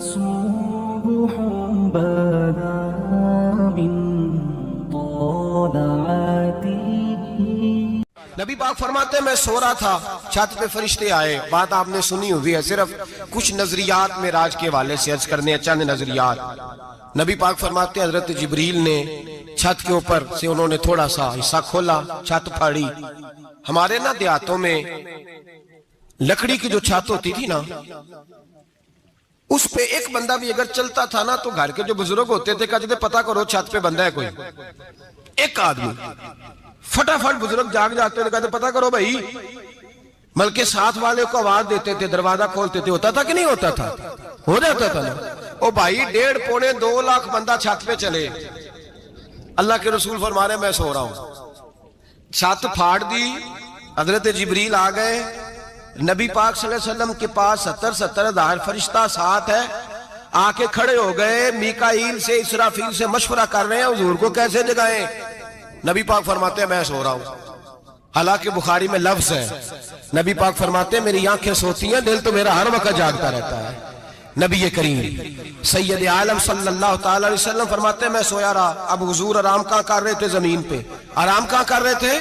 صبح بدا من طلعته. نبی پاک فرماتے ہیں میں سو رہا تھا، چھت پہ فرشتے آئے. بات آپ نے سنی ہوئی ہے، صرف کچھ نظریات معراج کے حوالے سے عرض کرنے ہیں، چند نظریات. نبی پاک فرماتے ہیں حضرت جبریل نے چھت کے اوپر سے انہوں نے تھوڑا سا حصہ کھولا، چھت پھاڑی. ہمارے نا دیہاتوں میں لکڑی کی جو چھت ہوتی تھی نا، اس پہ ایک بندہ بھی اگر چلتا تھا نا تو گھر کے جو بزرگ ہوتے تھے کہتے تھے پتہ کرو چھت پہ بندہ ہے کوئی. ایک آدمی فٹافٹ بزرگ جاگ جاتے تھے، کہتے پتہ کرو بھائی. بلکہ ساتھ والے کو آواز دیتے تھے، دروازہ کھولتے تھے. ہوتا تھا کہ نہیں ہوتا تھا؟ ہو جاتا تھا نا. او بھائی 1.5 پونے 2 لاکھ بندہ چھت پہ چلے. اللہ کے رسول فرما رہے میں سو رہا ہوں. چھت پھاڑ دی، حضرت جبریل آ گئے. نبی پاک صلی اللہ علیہ وسلم کے پاس 70 ہزار فرشتہ ساتھ ہے. آ کے کھڑے ہو گئے، میکائیل سے اسرافیل سے مشورہ کر رہے ہیں حضور کو کیسے جگائیں. نبی پاک فرماتے ہیں میں سو رہا ہوں. حالانکہ بخاری میں لفظ ہے، نبی پاک فرماتے ہیں میری آنکھیں سوتی ہیں، دل تو میرا ہر وقت جاگتا رہتا ہے. نبی کریم سید عالم صلی اللہ تعالی علیہ وسلم فرماتے ہیں میں سویا رہا. اب حضور آرام کہاں کر رہے تھے؟ زمین پہ. آرام کہاں کر رہے تھے؟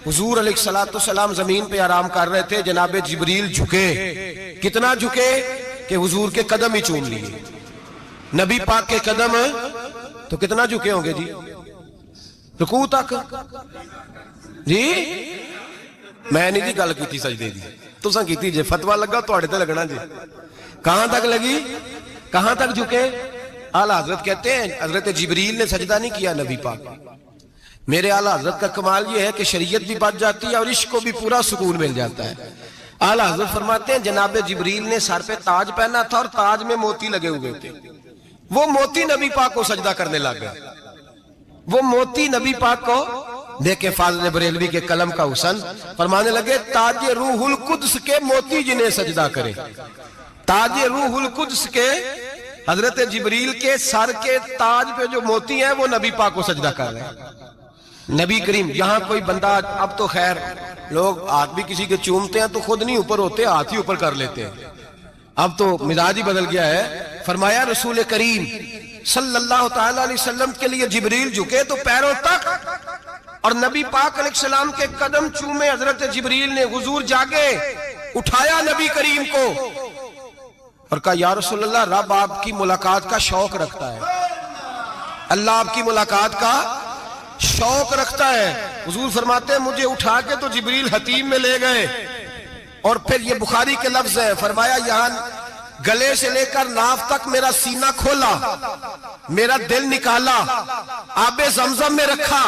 حضور علیہ السلام زمین پہ آرام کر رہے تھے. جناب جبریل جھکے. کتنا جھکے کہ حضور کے قدم ہی چوم لیے. نبی پاک کے قدم تو کتنا جھکے ہوں گے جی؟ رکوع تک. جی میں نہیں جی گل کی سجدے دی، تساں کیتی جے. فتویٰ لگا تواڈے تے لگنا جی. کہاں تک لگی؟ کہاں تک جھکے؟ اعلیٰ حضرت کہتے ہیں حضرت جبریل نے سجدہ نہیں کیا نبی پاک. میرے اعلیٰ حضرت کا کمال یہ ہے کہ شریعت بھی بچ جاتی ہے اور عشق کو بھی پورا سکون مل جاتا ہے. اعلیٰ حضرت فرماتے ہیں جناب جبریل نے سر پہ تاج پہنا تھا اور تاج میں موتی لگے ہوئے تھے. وہ موتی نبی پاک کو سجدہ کرنے لگ گئے. وہ موتی نبی پاک کو دیکھیں. فاضل بریلوی کے قلم کا حسن فرمانے لگے تاج روح القدس کے موتی جنہیں سجدہ کرے. تاج روح القدس کے حضرت جبریل کے سر کے تاج پہ جو موتی ہیں وہ نبی پاک کو سجدہ کر رہے ہیں. نبی کریم یہاں کوئی بندہ، اب تو خیر لوگ ہاتھ بھی کسی کے چومتے ہیں تو خود نہیں اوپر ہوتے، ہاتھ ہی اوپر کر لیتے ہیں. اب تو مزاج ہی بدل گیا ہے. فرمایا رسول کریم صلی اللہ تعالی علیہ وسلم کے لیے جبریل جھکے تو پیروں تک، اور نبی پاک علیہ السلام کے قدم چومے. حضرت جبریل نے حضور جاگے، اٹھایا نبی کریم کو اور کہا یا رسول اللہ رب آپ کی ملاقات کا شوق رکھتا ہے. اللہ آپ کی ملاقات کا شوق رکھتا ہے. حضور فرماتے ہیں مجھے اٹھا کے تو جبریل حتیم میں لے گئے. اور پھر یہ بخاری کے لفظ ہے، فرمایا یہاں گلے سے لے کر ناف تک میرا سینہ کھولا، میرا دل نکالا، آب زمزم میں رکھا.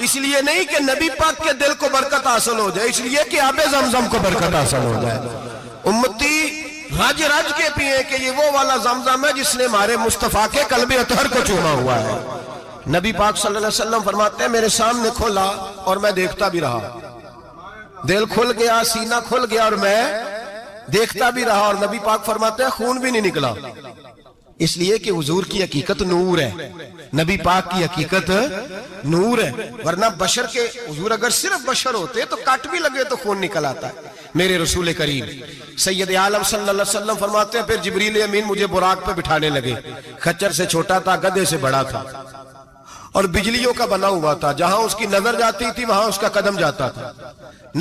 اس لیے نہیں کہ نبی پاک کے دل کو برکت حاصل ہو جائے، اس لیے کہ آب زمزم کو برکت حاصل ہو جائے. امتی رج رج کے پیئے کہ یہ وہ والا زمزم ہے جس نے ہمارے مصطفیٰ کے قلب اطہر کو چوما ہوا ہے. نبی پاک صلی اللہ علیہ وسلم فرماتے ہیں میرے سامنے کھولا اور میں دیکھتا بھی رہا. دل کھل گیا، سینہ کھل گیا اور میں دیکھتا بھی رہا. اور نبی پاک فرماتے ہیں خون بھی نہیں نکلا، اس لیے کہ حضور کی حقیقت نور ہے. نبی پاک کی حقیقت نور ہے. ورنہ بشر کے حضور اگر صرف بشر ہوتے تو کٹ بھی لگے تو خون نکل آتا ہے. میرے رسول کریم سید عالم صلی اللہ علیہ وسلم فرماتے ہیں پھر جبریل امین مجھے براق پہ بٹھانے لگے. خچر سے چھوٹا تھا، گدھے سے بڑا تھا اور بجلیوں کا بنا ہوا تھا. جہاں اس کی نظر جاتی تھی وہاں اس کا قدم جاتا تھا.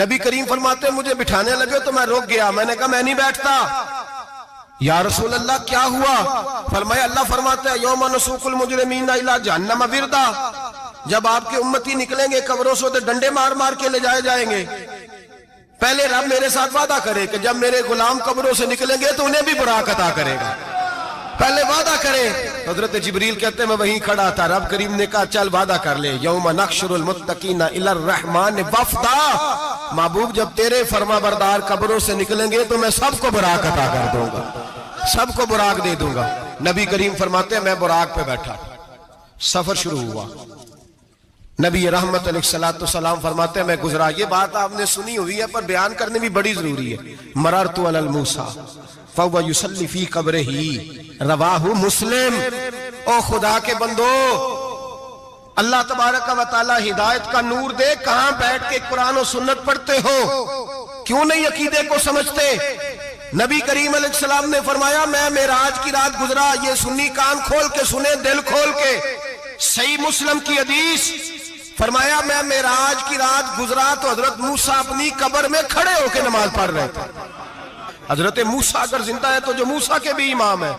نبی کریم فرماتے ہیں مجھے بٹھانے لگے تو میں رک گیا. میں نے کہا میں نہیں بیٹھتا. یا رسول اللہ کیا ہوا؟ فرمایا اللہ فرماتے ہیں یوم نسوق المجرمین الی جہنم وردا. جب آپ کے امتی نکلیں گے قبروں سے ڈنڈے مار مار کے لے جائے جائیں گے. پہلے رب میرے ساتھ وعدہ کرے کہ جب میرے غلام قبروں سے نکلیں گے تو انہیں بھی براق عطا کرے گا. پہلے وعدہ کرے. حضرت جبریل کہتے ہیں میں وہیں کھڑا تھا. رب کریم نے کہا چل وعدہ کر لے. یوم نحشر المتقین الی الرحمن وفدا. محبوب جب تیرے فرما بردار قبروں سے نکلیں گے تو میں سب کو براق عطا کر دوں گا، سب کو براق دے دوں گا. نبی کریم فرماتے ہیں میں براق پہ بیٹھا. سفر شروع ہوا. نبی رحمت علیہ السلام فرماتے ہیں میں گزرا. یہ بات آپ نے سنی ہوئی ہے پر بیان کرنے بھی بڑی ضروری ہے. مررت علی الموسیٰ فَوَّ يُسَلِّ فِي قَبْرِهِ رواہ مسلم. او خدا کے بندو، اللہ تبارک و تعالی ہدایت کا نور دے. کہاں بیٹھ کے قرآن و سنت پڑھتے ہو؟ کیوں نہیں عقیدے کو سمجھتے؟ نبی کریم علیہ السلام نے فرمایا میں معراج کی رات گزرا، یہ سنی کان کھول کے سنے، دل کھول کے، صحیح مسلم کی حدیث، فرمایا میں معراج کی رات گزرا تو حضرت موسیٰ اپنی قبر میں کھڑے ہو کے نماز پڑھ رہے تھے۔ حضرت موسیٰ اگر زندہ ہے تو جو موسیٰ کے بھی امام ہے،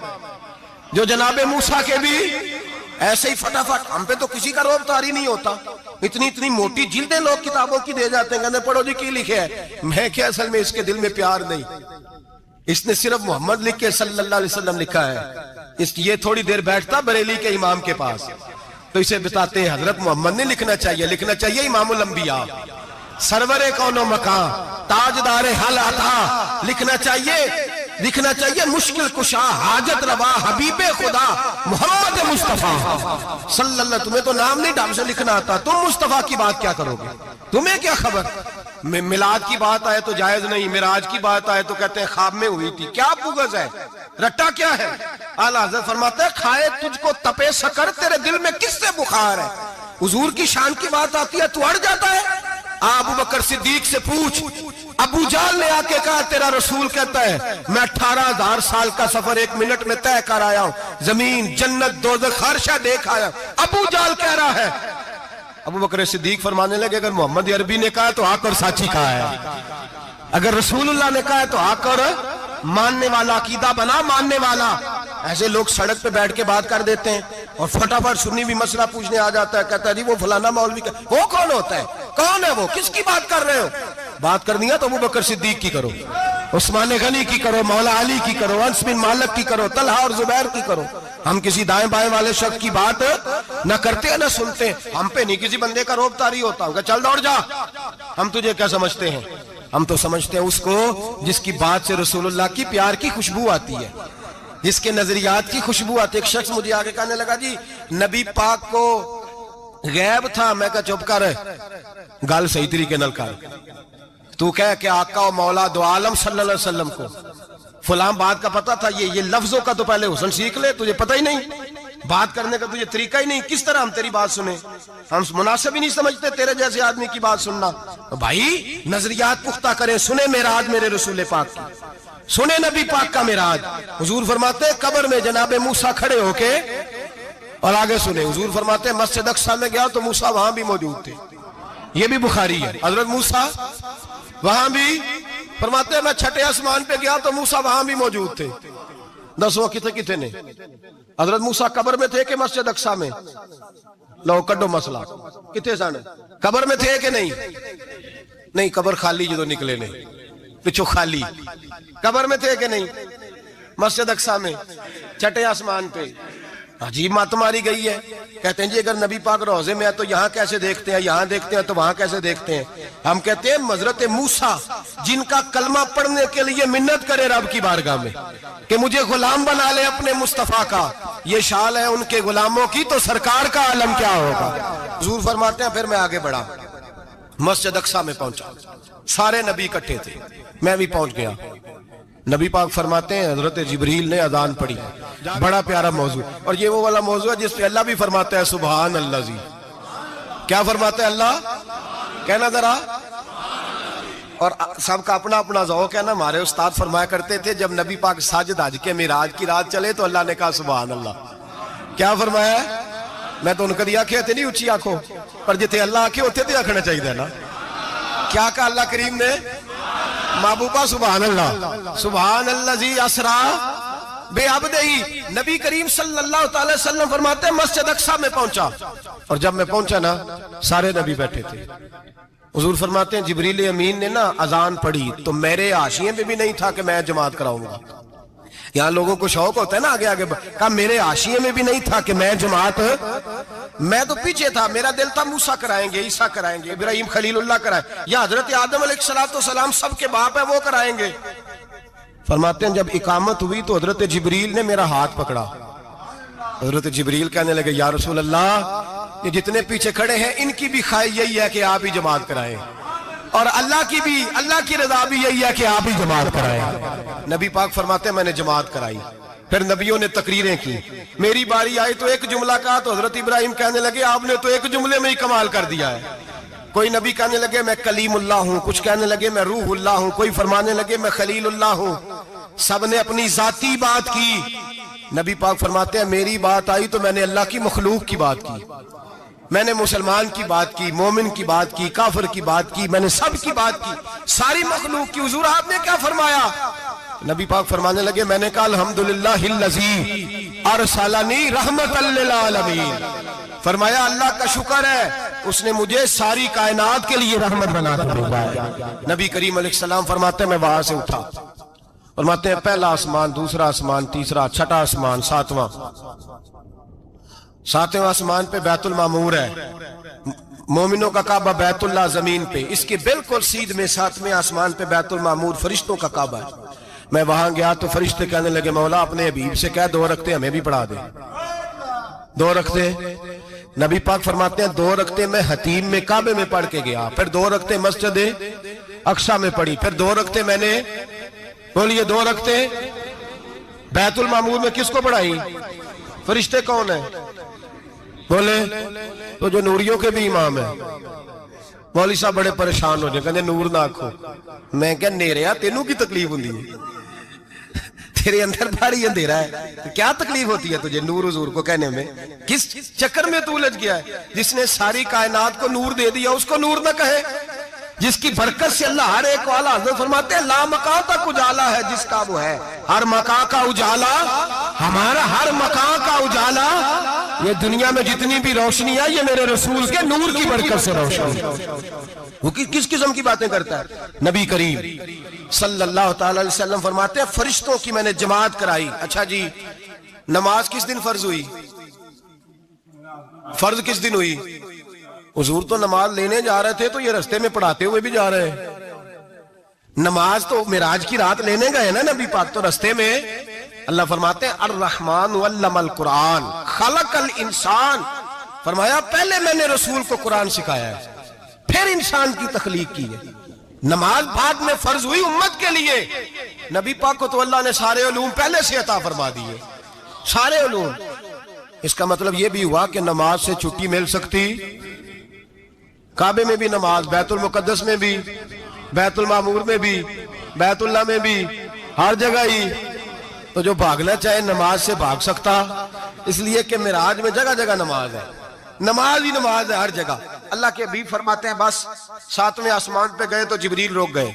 جو جناب موسیٰ کے بھی ایسے ہی فٹافٹ، ہم پہ تو کسی کا روب طاری نہیں ہوتا، اتنی موٹی جلدیں لوگ کتابوں کی دے جاتے ہیں، کہتے ہیں پڑھو جی کی لکھے ہے، میں کیا اصل میں اس کے دل میں پیار نہیں، اس نے صرف محمد لکھ کے صلی اللہ علیہ وسلم لکھا ہے، یہ تھوڑی دیر بیٹھتا بریلی کے امام کے پاس تو اسے بتاتے ہیں حضرت محمد نے لکھنا چاہیے امام الانبیاء، سرور کون و مکان، تاجدار حال عطا، لکھنا چاہیے مشکل کشا، حاجت روا، حبیب خدا محمد مصطفیٰ صلی اللہ۔ تمہیں تو نام نہیں ڈھنگ سے لکھنا آتا، تم مصطفیٰ کی بات کیا کرو گے؟ تمہیں کیا خبر؟ میلاد کی بات آئے تو جائز نہیں، معراج کی بات آئے تو کہتے ہیں خواب میں ہوئی تھی، کیا بغض ہے، رٹا کیا ہے؟ اعلیٰ حضرت فرماتے ہیں کھائے تجھ کو تپے سکر، تیرے دل میں کس سے بخار ہے؟ حضور کی شان کی بات آتی ہے تو اڑ جاتا ہے۔ ابو بکر صدیق سے پوچھ، ابو جہل نے آ کے کہا تیرا رسول کہتا ہے میں 18,000 سال کا سفر 1 منٹ میں طے کر آیا ہوں، زمین جنت دوزخ ہر شے دیکھ آیا۔ ابو جہل کہہ رہا ہے، ابو بکر صدیق فرمانے لگے اگر محمد عربی نے کہا تو آ کر سچی کہا ہے، اگر رسول اللہ نے کہا ہے تو آ کر ماننے والا، عقیدہ بنا ماننے والا۔ ایسے لوگ سڑک پہ بیٹھ کے بات کر دیتے ہیں اور فٹافٹ سنی بھی مسئلہ پوچھنے آ جاتا ہے، کہتا ہے جی وہ فلانا مولوی کا، وہ کون ہوتا ہے، کون ہے وہ، کس کی بات کر رہے ہو؟ بات کرنی ہے تو ابو بکر صدیق کی کرو، عثمان غنی کی کرو، مولا علی کی کرو، انس بن مالک کی کرو، طلحہ اور زبیر کی کرو۔ ہم کسی دائیں بائیں والے شخص کی بات نہ کرتے ہیں نہ سنتے ہیں، ہم پہ نہیں کسی بندے کا روب طاری ہوتا، کہ چل دوڑ جا، ہم تجھے کیا سمجھتے ہیں؟ ہم تو سمجھتے ہیں اس کو جس کی بات سے رسول اللہ کی پیار کی خوشبو آتی ہے، جس کے نظریات کی خوشبو آتی ہے۔ ایک شخص مجھے آگے کہنے لگا جی نبی پاک کو غیب تھا، میں کہا چپ کر، گال صحیح طریقے نل کر، تو کہہ کہ آقا و مولا دو عالم صلی اللہ علیہ وسلم کو فلاں بات کا پتہ تھا، یہ لفظوں کا تو پہلے حسن سیکھ لے، تجھے پتہ ہی نہیں، بات کرنے کا تجھے طریقہ ہی نہیں، کس طرح ہم تیری بات سنیں؟ ہم مناسب ہی نہیں سمجھتے تیرے جیسے آدمی کی بات سننا۔ بھائی نظریات پختہ کریں، سنیں معراج میرے رسول پاک کی، سنیں نبی پاک کا معراج۔ حضور فرماتے ہیں قبر میں جناب موسیٰ کھڑے ہو کے، اور آگے سنیں حضور فرماتے ہیں مسجد اقصیٰ میں گیا تو موسیٰ وہاں بھی موجود تھے، یہ بھی بخاری ہے، حضرت موسیٰ وہاں بھی، فرماتے ہیں میں چھٹے آسمان پہ گیا تو موسیٰ وہاں بھی موجود تھے۔ دسو کتنے نے؟ حضرت موسیٰ قبر میں تھے کہ مسجد اقصیٰ میں؟ لو کڈو مسئلہ، کتنے سن قبر میں تھے کہ نہیں؟ نہیں، قبر خالی جو نکلے نے پچھو خالی، قبر میں تھے کہ نہیں؟ مسجد اقصیٰ میں، چھٹے آسمان پہ۔ عجیب مات ماری گئی ہے، کہتے ہیں جی اگر نبی پاک روزے میں ہے تو یہاں کیسے دیکھتے ہیں، یہاں دیکھتے ہیں تو وہاں کیسے دیکھتے ہیں؟ ہم کہتے ہیں حضرت موسیٰ جن کا کلمہ پڑھنے کے لیے منت کرے رب کی بارگاہ میں کہ مجھے غلام بنا لے اپنے مصطفیٰ کا، یہ شال ہے ان کے غلاموں کی، تو سرکار کا عالم کیا ہوگا؟ حضور فرماتے ہیں پھر میں آگے بڑھا، مسجد اقصیٰ میں پہنچا، سارے نبی اکٹھے تھے، میں بھی پہنچ گیا۔ نبی پاک فرماتے ہیں حضرت جبریل نے اذان پڑھی، بڑا پیارا موضوع، اور یہ وہ والا موضوع ہے جس پہ اللہ بھی فرماتا ہے سبحان اللہ جی، کیا فرماتا ہے اللہ؟ کہنا ذرا، اور سب کا اپنا اپنا ذوق ہے نا۔ ہمارے استاد فرمایا کرتے تھے جب نبی پاک ساجد حج کے معراج کی رات چلے تو اللہ نے کہا سبحان اللہ، کیا فرمایا؟ میں تو ان کا آنکھیں تھے نہیں اچھی آنکھوں پر، جتنے اللہ آنکھیں ہوتے تھے آنکھنا چاہیے نا، کیا کہا اللہ کریم نے؟ محبوبہ سبحان اللہ، سبحان اللہ جی اسرا بے عبدہی۔ نبی کریم صلی اللہ تعالی وسلم فرماتے ہیں مسجد اقصیٰ میں پہنچا، اور جب میں پہنچا نا سارے نبی بیٹھے تھے۔ حضور فرماتے ہیں جبریل امین نے نا اذان پڑھی تو میرے حاشیے میں بھی نہیں تھا کہ میں جماعت کراؤں گا، یہاں لوگوں کو شوق ہوتا ہے نا آگے آگے، کہا میرے حاشیے میں بھی نہیں تھا کہ میں جماعت، میں تو پیچھے تھا، میرا دل تھا موسیٰ کرائیں گے، عیسیٰ کرائیں گے، ابراہیم خلیل اللہ کرائیں، یا حضرت آدم علیہ السلام سب کے باپ ہے وہ کرائیں گے۔ فرماتے ہیں جب اقامت ہوئی تو حضرت جبریل نے میرا ہاتھ پکڑا، حضرت جبریل کہنے لگے یا رسول اللہ یہ جتنے پیچھے کھڑے ہیں ان کی بھی خواہش یہی ہے کہ آپ ہی جماعت کرائیں، اور اللہ کی رضا بھی یہی ہے کہ آپ ہی جماعت کرائیں۔ نبی پاک فرماتے ہیں میں نے جماعت کرائی، پھر نبیوں نے تقریریں کی، میری باری آئی تو ایک جملہ کہا تو حضرت ابراہیم کہنے لگے آپ نے تو ایک جملے میں ہی کمال کر دیا ہے، کوئی نبی کہنے لگے میں کلیم اللہ ہوں، کچھ کہنے لگے میں روح اللہ ہوں، کوئی فرمانے لگے میں خلیل اللہ ہوں، سب نے اپنی ذاتی بات کی۔ نبی پاک فرماتے ہیں میری بات آئی تو میں نے اللہ کی مخلوق کی بات کی، میں نے مسلمان کی بات کی، مومن کی بات کی، کافر کی بات کی، میں نے سب کی بات کی، ساری مخلوق کی۔ حضور آپ نے کیا فرمایا؟ نبی پاک فرمانے لگے میں نے کہا الحمدللہ الذی ارسلنی رحمۃ للعالمین، فرمایا اللہ کا شکر ہے اس نے مجھے ساری کائنات کے لیے رحمت بنا کر بھیجا۔ نبی کریم علیہ السلام فرماتے ہیں میں وہاں سے اٹھا، فرماتے ہیں پہلا آسمان، دوسرا آسمان، تیسرا، چھٹا آسمان، ساتواں آسمان پہ بیت المعمور ہے، مومنوں کا کعبہ بیت اللہ زمین پہ، اس کے بالکل سیدھ میں 7ویں آسمان پہ بیت المعمور فرشتوں کا کعبہ ہے۔ میں وہاں گیا تو فرشتے کہنے لگے مولا اپنے حبیب سے کہہ 2 رکعتیں ہمیں بھی پڑھا دے۔ 2 رکعتیں نبی پاک فرماتے ہیں 2 رکعتیں میں حتیم میں کعبے میں پڑھ کے گیا، پھر 2 رکعتیں مسجد اقصی میں پڑھی، پھر 2 رکعتیں میں نے بولیے 2 رکعتیں بیت المعمور میں کس کو پڑھائی؟ فرشتے کون ہیں؟ بولے تو جو نوریوں کے بھی امام ہیں۔ مولوی صاحب بڑے پریشان ہو جائے، کہنے نور نہ آکھو۔ میں کہ نیریا تینوں کی تکلیف ہوندی ہے، تیرے اندر بھاری اندھیرا ہے، کیا تکلیف ہوتی ہے تجھے نور حضور کو کہنے میں؟ کس چکر میں تو الجھ گیا ہے؟ جس نے ساری کائنات کو نور دے دیا اس کو نور نہ کہے، جس کی برکت سے اللہ ہر ایک والا، حضرت فرماتے ہیں لا مکان تک اجالا ہے جس کا وہ ہے، ہر مکان کا اجالا ہمارا، ہر مکان کا اجالا، یہ دنیا میں جتنی بھی روشنی ہے یہ میرے رسول کے نور کی برکت سے روشنی ہے۔ وہ کس قسم کی باتیں کرتا ہے؟ نبی کریم صلی اللہ تعالی علیہ وسلم فرماتے ہیں فرشتوں کی میں نے جماعت کرائی۔ اچھا جی نماز کس دن فرض ہوئی؟ فرض کس دن ہوئی؟ حضور تو نماز لینے جا رہے تھے تو یہ رستے میں پڑھاتے ہوئے بھی جا رہے ہیں۔ نماز تو معراج کی رات لینے گئے نا نبی پاک، تو رستے میں اللہ فرماتے ہیں الرحمن علم القرآن خلق الانسان، فرمایا پہلے میں نے رسول کو قرآن سکھایا ہے پھر انسان کی تخلیق کی ہے۔ نماز بعد میں فرض ہوئی امت کے لیے، نبی پاک کو تو اللہ نے سارے علوم پہلے سے عطا فرما دیے، سارے علوم۔ اس کا مطلب یہ بھی ہوا کہ نماز سے چھٹی مل سکتی، کعبے میں بھی نماز، بیت المقدس میں بھی، بیت المعمور میں بھی، بیت اللہ میں بھی، ہر جگہ ہی۔ تو جو بھاگنا چاہے نماز سے بھاگ سکتا، اس لیے کہ معراج میں جگہ جگہ نماز ہے، نماز ہی نماز ہے ہر جگہ۔ اللہ کے حبیب فرماتے ہیں بس 7ویں آسمان پہ گئے تو جبریل روک گئے،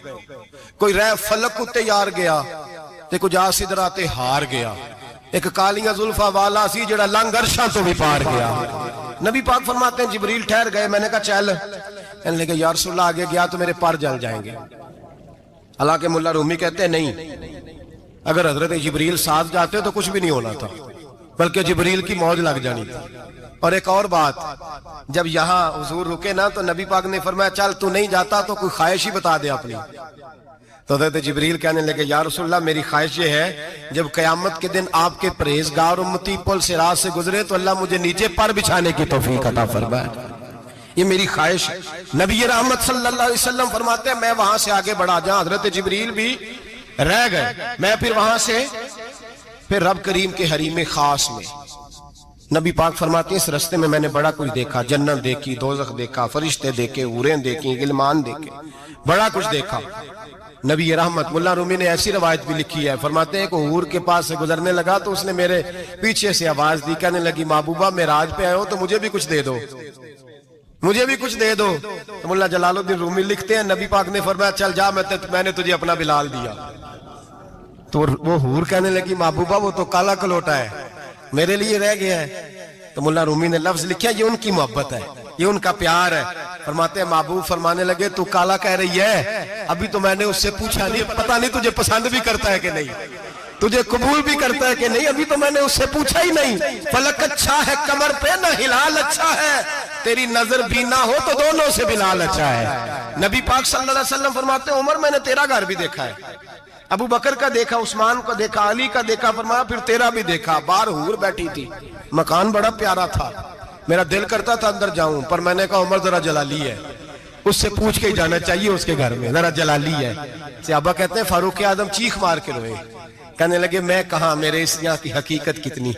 کوئی رہ فلک کو تیار گیا تے کچھ آ سدرات ہار گیا، ایک کالیاں زلفاں والا سی جڑا لنگ عرشاں تو بھی پار گیا۔ نبی پاک فرماتے ہیں جبریل ٹھہر گئے، میں نے کہا چل، کہنے لگے یا رسول اللہ آگے گیا تو میرے پر جل جائیں گے۔ حالانکہ ملا رومی کہتے ہیں نہیں، اگر حضرت جبریل ساتھ جاتے تو کچھ بھی نہیں ہونا تھا، بلکہ جبریل کی موج لگ جانی تھی۔ اور ایک اور بات، جب یہاں حضور رکے نا تو نبی پاک نے فرمایا چل تو نہیں جاتا تو کوئی خواہش ہی بتا دے اپنی۔ تو حضرت جبریل کہنے لگے یا رسول اللہ میری خواہش یہ ہے جب قیامت کے دن آپ کے پرہیزگار امتی پل صراط سے گزرے تو اللہ مجھے نیچے پر بچھانے کی توفیق عطا فرمائے، یہ میری خواہش ہے۔ نبی رحمت صلی اللہ علیہ وسلم فرماتے ہیں میں وہاں سے آگے بڑھا جہاں حضرت جبریل بھی رہ گئے، میں پھر وہاں سے پھر رب کریم کے حریم خاص میں۔ نبی پاک فرماتے ہیں اس رستے میں میں نے بڑا کچھ دیکھا، جنت دیکھی، دوزخ دیکھا، فرشتے دیکھے، حوریں دیکھی، غلمان دیکھے، بڑا کچھ دیکھا۔ نبی رحمت ملا رومی نے ایسی روایت بھی لکھی ہے، فرماتے ہیں کہ حور کے پاس سے گزرنے لگا تو اس نے میرے پیچھے سے آواز دی، کہنے لگی محبوبہ معراج پہ آئے ہو تو مجھے بھی کچھ دے دو، مجھے بھی کچھ دے دو۔ تو ملا جلال الدین رومی لکھتے ہیں نبی پاک نے فرمایا چل جا میں نے تجھے اپنا بلال دیا۔ تو وہ حور کہنے لگی محبوبہ وہ تو کالا کلوٹا ہے، میرے لیے رہ گیا ہے۔ تو ملا رومی نے لفظ لکھا یہ ان کی محبت ہے، یہ ان کا پیار ہے۔ فرماتے ہیں محبوب فرمانے لگے تو کالا کہہ رہی ہے، ابھی تو میں نے اس سے پوچھا نہیں، پتہ نہیں تجھے پسند بھی کرتا ہے کہ نہیں، تجھے قبول بھی کرتا ہے کہ نہیں، ابھی تو میں نے اس سے پوچھا ہی نہیں۔ فلک اچھا ہے کمر پہ نہ ہلال اچھا ہے، تیری نظر بھی نہ ہو تو دونوں سے بلال اچھا ہے۔ نبی پاک صلی اللہ علیہ وسلم فرماتے ہیں عمر میں نے تیرا گھر بھی دیکھا ہے، ابو بکر کا دیکھا، عثمان کا دیکھا، علی کا دیکھا، فرمایا پھر تیرا بھی دیکھا۔ باہر حور بیٹھی تھی، مکان بڑا پیارا تھا، میرا دل کرتا تھا اندر جاؤں، پر میں نے کہا عمر ذرا جلالی ہے، اس سے پوچھ کے ہی جانا چاہیے اس کے گھر میں، ذرا جلالی ہے۔ صحابہ کہتے ہیں فاروق اعظم چیخ مار کے روئے، کہنے لگے میں کہاں، میرے اس یہاں کی حقیقت کتنی،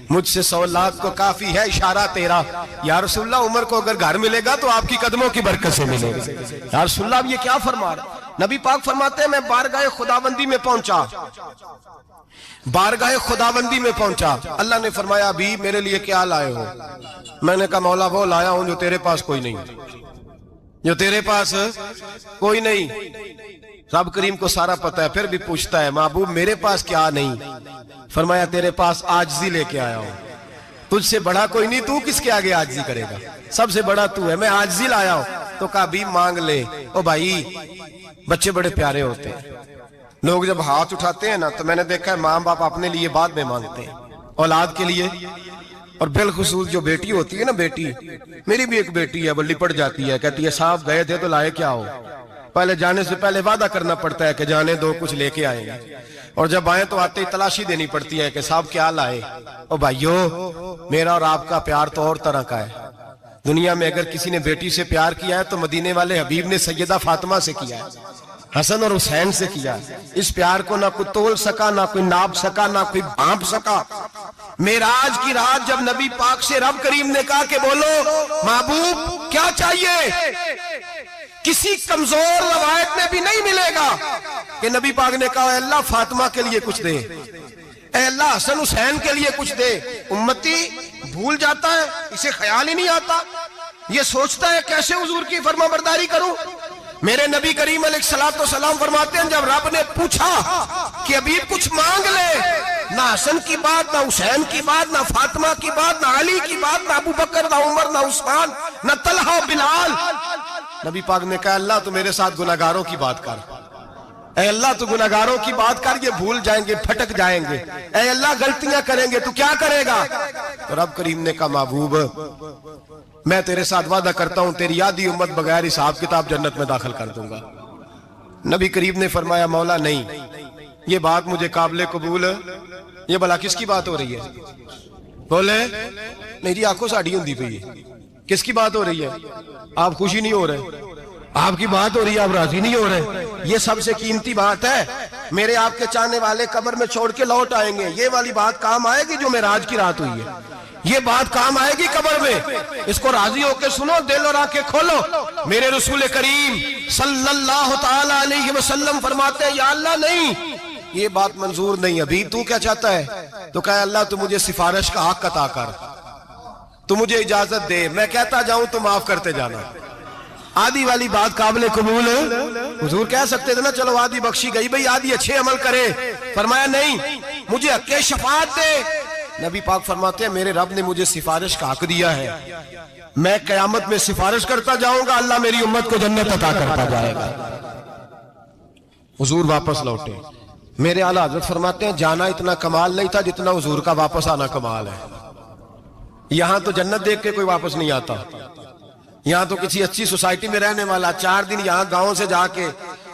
مجھ سے 100 لاکھ کو کافی ہے اشارہ تیرا۔ یا رسول اللہ عمر کو اگر گھر ملے گا تو آپ کی قدموں کی برکت سے ملے گا۔ یا رسول اللہ اب یہ کیا فرما رہا؟ نبی پاک فرماتے ہیں میں بارگاہ خداوندی میں پہنچا، بارگاہ خداوندی میں پہنچا، اللہ نے فرمایا ابھی میرے لیے کیا لائے ہو؟ میں نے کہا مولا وہ لایا ہوں جو تیرے پاس کوئی نہیں، جو تیرے پاس کوئی نہیں۔ رب کریم کو سارا پتہ ہے، پھر بھی پوچھتا ہے محبوب میرے پاس کیا نہیں؟ فرمایا تیرے پاس عاجزی لے کے آیا ہوں، تجھ سے بڑا کوئی نہیں، تو کس کے آگے عاجزی کرے گا، سب سے بڑا تو ہے، میں عاجزی لایا ہوں۔ تو کہا بھی مانگ لے۔ او بھائی بچے بڑے پیارے ہوتے ہیں، لوگ جب ہاتھ اٹھاتے ہیں نا تو میں نے دیکھا ہے ماں باپ اپنے لیے بعد میں مانگتے ہیں، اولاد کے لیے، اور بالخصوص جو بیٹی ہوتی ہے نا، بیٹی میری بھی ایک بیٹی ہے، وہ لپٹ جاتی ہے، کہتی ہے صاحب گئے تھے تو لائے کیا ہو؟ پہلے جانے سے پہلے وعدہ کرنا پڑتا ہے کہ جانے دو کچھ لے کے آئیں گے، اور جب آئیں تو آتے ہی تلاشی دینی پڑتی ہے کہ صاحب کیا لائے۔ او بھائیو میرا اور آپ کا پیار تو اور طرح کا ہے، دنیا میں اگر کسی نے بیٹی سے پیار کیا ہے تو مدینے والے حبیب نے سیدہ فاطمہ سے کیا ہے، حسن اور حسین سے کیا۔ اس پیار کو نہ کوئی تول سکا، نہ کوئی ناپ سکا، نہ کوئی بھانپ سکا۔ معراج کی رات جب نبی پاک سے رب کریم نے کہا کہ بولو محبوب کیا چاہیے، کسی کمزور روایت میں بھی نہیں ملے گا کہ نبی پاک نے کہا اے اللہ فاطمہ کے لیے کچھ دے، اے اللہ حسن حسین کے لیے کچھ دے۔ امتی بھول جاتا ہے، اسے خیال ہی نہیں آتا، یہ سوچتا ہے کیسے حضور کی فرما برداری کروں۔ میرے نبی کریم علیہ السلام فرماتے ہیں جب رب نے پوچھا کہ ابھی کچھ مانگ لے، نہ حسن کی بات، نہ حسین کی بات، نہ فاطمہ کی بات، نہ علی کی بات، نہ ابو بکر، نہ عمر، نہ عثمان، نہ طلحہ بلال، نبی پاک نے کہا اللہ تو میرے ساتھ گناہگاروں کی بات کر، اے اللہ تو گناہگاروں کی بات کر، یہ بھول جائیں گے، پھٹک جائیں گے، اے اللہ غلطیاں کریں گے تو کیا کرے گا؟ تو رب کریم نے کہا محبوب میں تیرے ساتھ وعدہ کرتا ہوں تیری آدھی امت بغیر حساب کتاب جنت میں داخل کر دوں گا۔ نبی کریم نے فرمایا مولا نہیں، یہ بات مجھے قابل قبول ہے، یہ بھلا کس کی بات ہو رہی ہے؟ بولے میری آنکھوں سے اڑی ہوندی پئی ہے، کس کی بات ہو رہی ہے؟ آپ خوشی نہیں ہو رہے، آپ کی بات ہو رہی ہے، آپ راضی نہیں ہو رہے، یہ سب سے قیمتی بات ہے۔ میرے آپ کے چاہنے والے قبر میں چھوڑ کے لوٹ آئیں گے، یہ والی بات کام آئے گی جو معراج کی رات ہوئی ہے، یہ بات کام آئے گی قبر میں، اس کو راضی ہو کے سنو، دل اور آنکھیں کھولو۔ میرے رسول کریم صلی اللہ تعالی علیہ وسلم فرماتے ہیں یا اللہ نہیں، یہ بات منظور نہیں، ابھی تو کیا چاہتا ہے؟ تو کہا اللہ تو مجھے سفارش کا حق عطا کر، تو مجھے اجازت دے، میں کہتا جاؤں تو معاف کرتے جانا۔ آدھی والی بات قابل قبول ہے، حضور کہہ سکتے تھے نا چلو آدھی بخشی گئی بھئی آدھی اچھے عمل کرے، فرمایا نہیں مجھے حق شفاعت دے۔ نبی پاک فرماتے ہیں میرے رب نے مجھے سفارش کا حق دیا ہے، میں قیامت میں سفارش کرتا جاؤں گا، اللہ میری امت کو جنت عطا کرتا جائے گا۔ حضور واپس لوٹے، میرے اعلیٰ حضرت فرماتے ہیں جانا اتنا کمال نہیں تھا جتنا حضور کا واپس آنا کمال ہے۔ یہاں تو جنت دیکھ کے کوئی واپس نہیں آتا، یہاں تو کسی اچھی سوسائٹی میں رہنے والا 4 دن یہاں گاؤں سے جا کے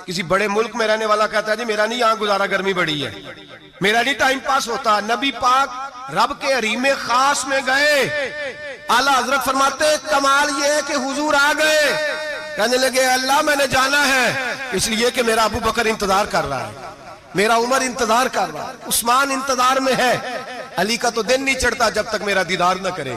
کسی بڑے ملک میں رہنے والا کہتا ہے جی میرا نہیں یہاں گزارا، گرمی بڑی ہے، میرا نہیں ٹائم پاس ہوتا۔ نبی پاک رب کے حریم خاص میں گئے، اعلیٰ حضرت فرماتے ہیں کمال یہ ہے کہ حضور آ گئے، کہنے لگے اللہ میں نے جانا ہے، اس لیے کہ میرا ابو بکر انتظار کر رہا ہے، میرا عمر انتظار کر رہا ہے، عثمان انتظار میں ہے، علی کا تو دن نہیں چڑھتا جب تک میرا دیدار نہ کرے،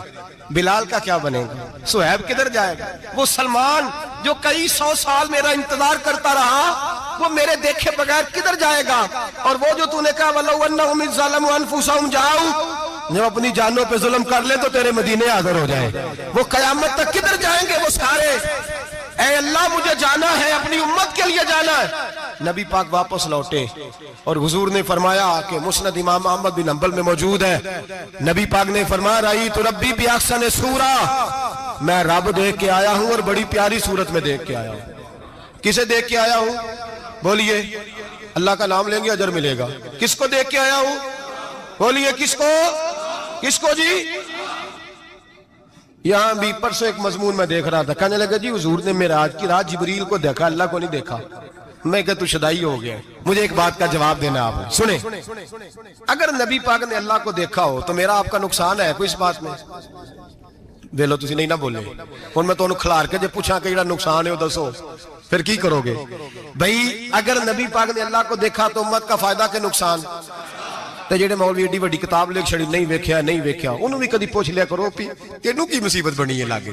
بلال کا کیا بنے گا، صہیب کدھر جائے گا، وہ سلمان جو کئی 100 سال میرا انتظار کرتا رہا وہ میرے دیکھے بغیر کدھر جائے گا، اور وہ جو تو نے کہا وَلَوْ أَنَّهُمْ إِذْ ظَلَمُوا أَنفُسَهُمْ جَاءُوا، جب اپنی جانوں پہ ظلم کر لے تو تیرے مدینے حاضر ہو جائیں، وہ قیامت تک کدھر جائیں گے وہ سارے، اے اللہ مجھے جانا ہے، اپنی امت کے لیے جانا ہے۔ نبی پاک واپس لوٹے اور حضور نے فرمایا کہ مسند امام احمد بن حنبل میں موجود ہے، نبی پاک نے فرمایا رأیت ربی بأحسن صورہ، میں رب دیکھ کے آیا ہوں اور بڑی پیاری صورت میں دیکھ کے آیا ہوں۔ کسے دیکھ کے آیا ہوں؟ بولیے، اللہ کا نام لیں گے اجر ملے گا۔ کس کو دیکھ کے آیا ہوں؟ بولیے کس کو؟ کس کو جی؟ یہاں بھی پرسوں ایک مضمون میں دیکھ رہا تھا، کہنے لگا جی حضور نے معراج کی رات جبریل کو دیکھا، اللہ کو نہیں دیکھا۔ میں کہا تو شدائی ہو گیا، مجھے ایک بات کا جواب دینا آپ سنیں، اگر نبی پاک نے اللہ کو دیکھا ہو تو میرا آپ کا نقصان ہے کوئی اس بات میں؟ بیلو تسی نہیں نہ بولے، اور میں تو انہوں کھلار کے جب پوچھا کہ یہ نقصان ہے وہ دسو، پھر کی کرو گے؟ بھئی اگر نبی پاک نے اللہ کو دیکھا تو امت کا فائدہ کہ نقصان؟ ਤੇ ਜਿਹੜੇ ਮੌਲਵੀ ਏਡੀ ਵੱਡੀ ਕਿਤਾਬ ਲਿਖ ਛੜੀ ਨਹੀਂ ਵੇਖਿਆ ਨਹੀਂ ਵੇਖਿਆ, ਉਹਨੂੰ ਵੀ ਕਦੀ ਪੁੱਛ ਲਿਆ ਕਰੋ ਵੀ ਤੈਨੂੰ ਕੀ ਮੁਸੀਬਤ ਬਣੀ ਹੈ ਲਾਗੇ,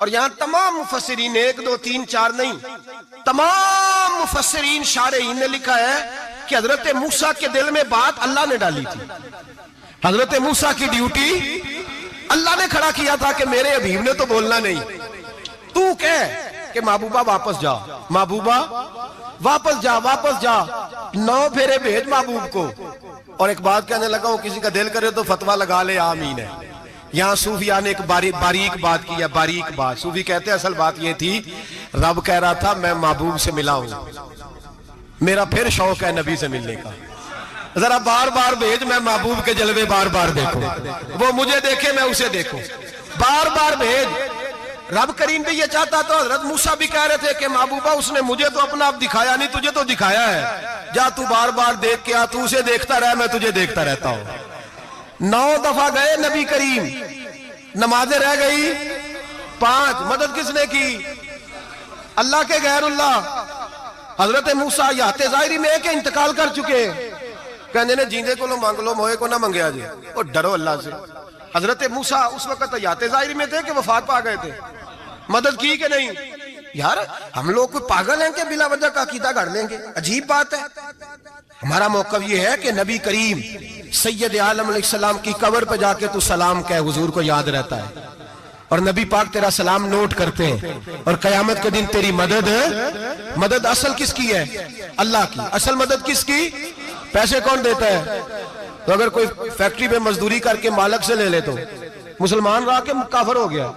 اور یہاں تمام مفسرین 1 2 3 4 نہیں، تمام مفسرین شارحین نے لکھا ہے کہ حضرت موسیٰ کے دل میں بات اللہ نے ڈالی تھی. حضرت موسیٰ کی ڈیوٹی اللہ نے کھڑا کیا تھا کہ میرے حبیب نے تو بولنا نہیں، تو کہہ کہ محبوبہ واپس جا، محبوبہ واپس جا، واپس جا، 9 پھیرے بھیج محبوب کو. اور ایک بات کہنے لگا ہوں، کسی کا دل کرے تو فتویٰ لگا لے، آمین ہے. یہاں صوفیاء نے ایک باریک بات کی ہے، باریک بات. صوفی کہتے ہیں اصل بات یہ تھی، رب کہہ رہا تھا میں محبوب سے ملا ہوں، میرا پھر شوق ہے نبی سے ملنے کا، ذرا بار بار بھیج، میں محبوب کے جلوے بار بار دیکھوں، وہ مجھے دیکھے میں اسے دیکھوں، بار بار بھیج. رب کریم بھی یہ چاہتا تو حضرت موسیٰ بھی کہہ رہے تھے کہ محبوبہ اس نے مجھے تو اپنا آپ دکھایا نہیں، تجھے تو دکھایا ہے، جا تو بار بار دیکھ کے آ، تو اسے دیکھتا رہ، میں تجھے دیکھتا رہتا ہوں. 9 دفعہ گئے نبی کریم، نمازیں رہ گئی 5. مدد کس نے کی؟ اللہ کے غیر اللہ. حضرت موسیٰ یات ظاہری میں کہ انتقال کر چکے، کہنے نے جیندے کو لو مانگ لو، موئے کو نہ منگیا جی، اور ڈرو اللہ سے. حضرت موسیٰ اس وقت یات ظاہری میں تھے کہ وفات پا گئے تھے، مدد کی کہ نہیں؟ یار ہم لوگ کوئی پاگل ہیں کہ بلا وجہ کا عقیدہ گھڑ لیں گے؟ عجیب بات ہے. ہمارا موقف یہ ہے کہ نبی کریم سید عالم علیہ السلام کی قبر پہ جا کے تو سلام کہے، حضور کو یاد رہتا ہے، اور نبی پاک تیرا سلام نوٹ کرتے ہیں، اور قیامت کے دن تیری مدد اصل کس کی ہے؟ اللہ کی. اصل مدد کس کی؟ پیسے کون دیتا ہے؟ تو اگر کوئی فیکٹری میں مزدوری کر کے مالک سے لے لے تو مسلمان رہا کہ کافر ہو گیا؟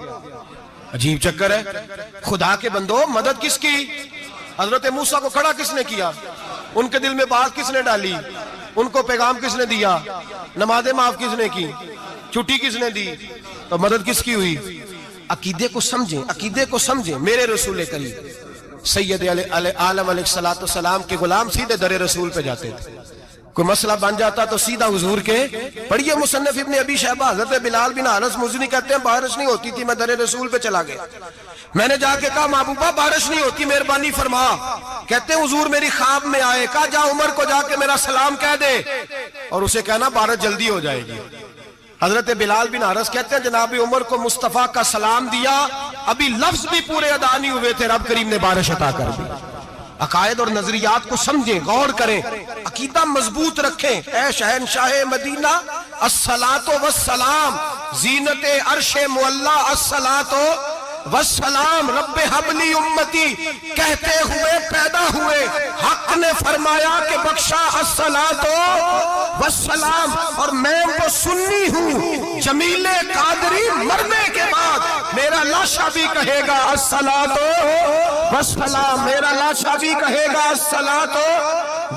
عجیب چکر ہے. خدا کے بندو، مدد کس کی؟ حضرت موسیٰ کو کھڑا کس نے کیا؟ ان کے دل میں بات کس نے ڈالی؟ ان کو پیغام کس نے دیا؟ نمازیں معاف کس نے کی؟ چھٹی کس نے دی؟ تو مدد کس کی ہوئی؟ عقیدے کو سمجھیں، عقیدے کو سمجھیں. میرے رسول کریم سید عالم علیہ السلام کے غلام سیدھے در رسول پہ جاتے تھے. کوئی مسئلہ بن جاتا تو سیدھا حضور کے. پڑھیے مصنف ابن ابی شیبہ، حضرت بلال بن حارث مزنی کہتے ہیں بارش نہیں ہوتی تھی، میں در رسول پہ چلا گیا، میں نے جا کے کہا محبوبہ بارش نہیں ہوتی، مہربانی فرما. کہتے ہیں حضور میری خواب میں آئے، کہا جا عمر کو جا کے میرا سلام کہہ دے، اور اسے کہنا بارش جلدی ہو جائے گی. حضرت بلال بن حارث کہتے ہیں جناب عمر کو مصطفیٰ کا سلام دیا، ابھی لفظ بھی پورے ادا نہیں ہوئے تھے، رب کریم نے بارش عطا کر دی. عقائد اور نظریات کو سمجھیں، غور کریں، عقیدہ مضبوط رکھیں. اے شہنشاہ مدینہ الصلاۃ والسلام، زینت عرش معلی الصلاۃ والسلام، رب حبلی امتی کہتے ہوئے پیدا ہوئے، حق نے فرمایا کہ بخشا الصلاۃ والسلام. اور میں وہ سنی ہوں، جمیل قادری مرنے کے بعد میرا لاشا بھی کہے گا الصلاۃ والسلام، میرا لاشا بھی کہے گا الصلاۃ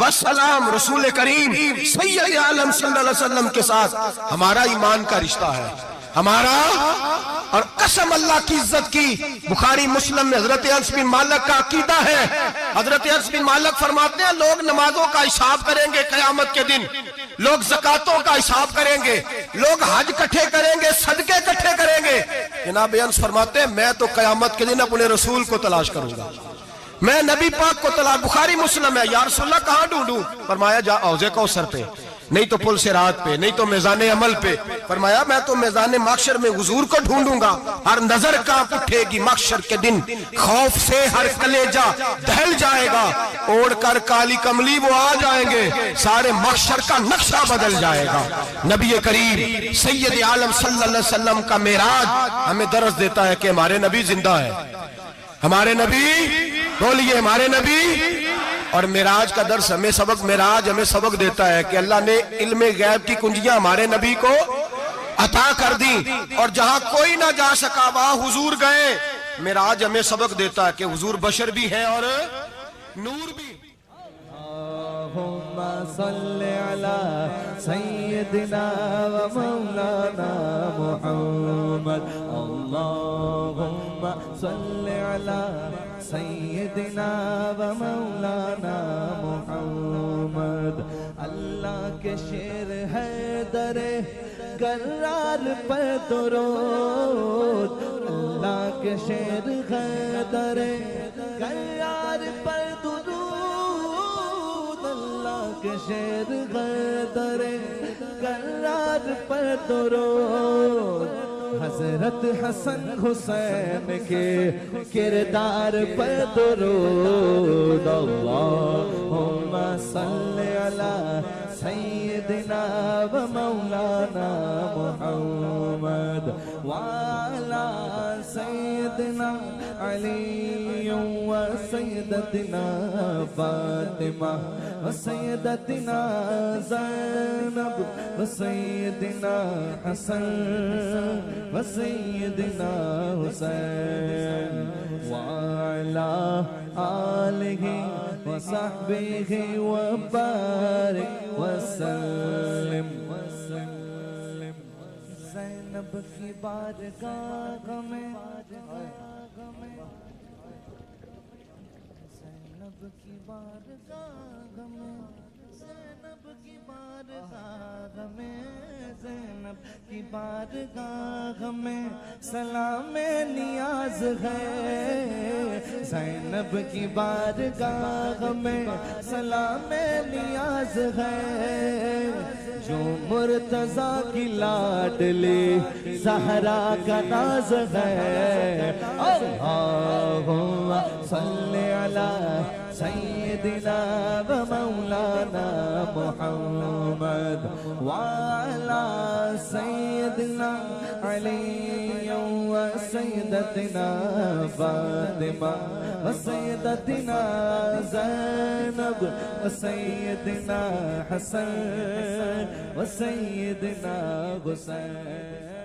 والسلام. رسول کریم سید عالم صلی اللہ علیہ وسلم کے ساتھ ہمارا ایمان کا رشتہ ہے، ہمارا. اور قسم اللہ کی عزت کی، بخاری مسلم میں حضرت انس بن مالک کا عقیدہ ہے. حضرت انس بن مالک فرماتے ہیں لوگ نمازوں کا حساب کریں گے قیامت کے دن، لوگ زکاتوں کا حساب کریں گے، لوگ حج کٹھے کریں گے، صدقے کٹھے کریں گے. جناب انس فرماتے ہیں میں تو قیامت کے دن اپنے رسول کو تلاش کروں گا، میں نبی پاک کو تلاش. بخاری مسلم ہے. یا رسول اللہ کہاں ڈھونڈوں؟ فرمایا جا حوض کوثر پہ، نہیں تو پل صراط پہ، نہیں تو میزان عمل پہ. فرمایا میں تو میزان محشر میں حضور کو ڈھونڈوں گا. ہر نظر کانپ اٹھے گی محشر کے دن، خوف سے ہر کلیجہ دہل جائے گا، اوڑھ کر کالی کملی وہ آ جائیں گے، سارے محشر کا نقشہ بدل جائے گا. نبی کریم سید عالم صلی اللہ علیہ وسلم کا معراج ہمیں درس دیتا ہے کہ ہمارے نبی زندہ ہے، ہمارے نبی، بولیے ہمارے نبی. اور معراج کا درس ہمیں سبق، معراج ہمیں سبق دیتا ہے کہ اللہ نے علم غیب کی کنجیاں ہمارے نبی کو عطا کر دی، اور جہاں کوئی نہ جا سکا وہاں حضور گئے. معراج ہمیں سبق دیتا ہے کہ حضور بشر بھی ہے اور نور بھی. اللہم صلی علی سیدنا و مولانا محمد، اللہم صلی علی سیدنا و مولانا محمد. اللہ کے شیر ہے در کرار پر درود، اللہ کے شیر ہے در کرار پر درود، اللہ کے شیر ہے در کرار پر درود. حضرت حسن حسین کے کردار پر درود اللہم صلی علی سیدنا و مولانا محمد وعلی سیدنا علی و سیدتنا فاطمہ و سیدتنا زینب و سیدنا حسن و سیدنا حسین وعلی آلہ و صحبہ و بارک وسلم زینب کی بارگاہ میں زینب کی بارگاہ میں زینب کی بارگاہ میں زینب کی بارگاہ میں سلام نیاز ہے زینب کی بارگاہ میں سلام نیاز ہے جو مرتضیٰ کی لاڈلی زہرا کا ناز ہے اللہم صلی علی سیدنا و مولانا محمد وعلی سیدنا علی و سیدتنا فاطمہ و سیدتنا زینب و سیدنا حسن و سیدنا حسین